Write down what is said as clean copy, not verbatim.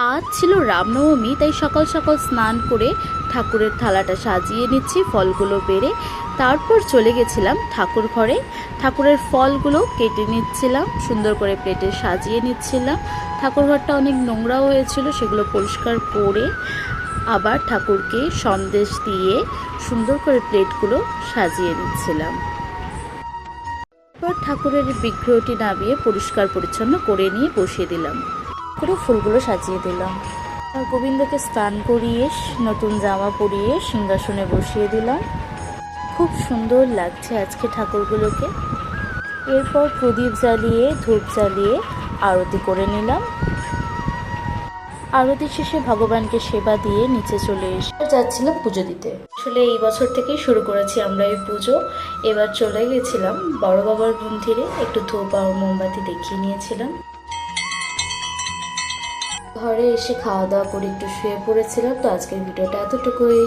আজ ছিল রামনবমী, তাই সকাল সকাল স্নান করে ঠাকুরের থালাটা সাজিয়ে নিচ্ছি ফলগুলো বেড়ে। তারপর চলে গেছিলাম ঠাকুর ঘরে, ঠাকুরের ফলগুলো কেটে নিচ্ছিলাম, সুন্দর করে প্লেটে সাজিয়ে নিচ্ছিলাম। ঠাকুর ঘরটা অনেক নোংরাও হয়েছিল, সেগুলো পরিষ্কার করে আবার ঠাকুরকে সন্দেশ দিয়ে সুন্দর করে প্লেটগুলো সাজিয়ে নিচ্ছিলাম। এরপর ঠাকুরের বিগ্রহটি নামিয়ে পরিষ্কার পরিচ্ছন্ন করে নিয়ে বসিয়ে দিলাম, করে ফুলগুলো সাজিয়ে দিলাম। আর গোবিন্দকে স্নান করিয়ে নতুন জামা পরিয়ে সিংহাসনে বসিয়ে দিলাম। খুব সুন্দর লাগছে আজকে ঠাকুরগুলোকে। এরপর প্রদীপ জ্বালিয়ে ধূপ জ্বালিয়ে আরতি করে নিলাম। আরতি শেষে ভগবানকে সেবা দিয়ে নিচে চলে এসে যাচ্ছিলাম পুজো দিতে। আসলে এই বছর থেকেই শুরু করেছি আমরা এই পুজো। এবার চলে গেছিলাম বড় বাবার মন্দিরে, একটু ধূপ আর মোমবাতি দেখিয়ে নিয়েছিলাম। ঘরে এসে খাওয়া দাওয়া করে একটু শুয়ে পড়েছিলাম। তো আজকের ভিডিওটা এতটুকুই।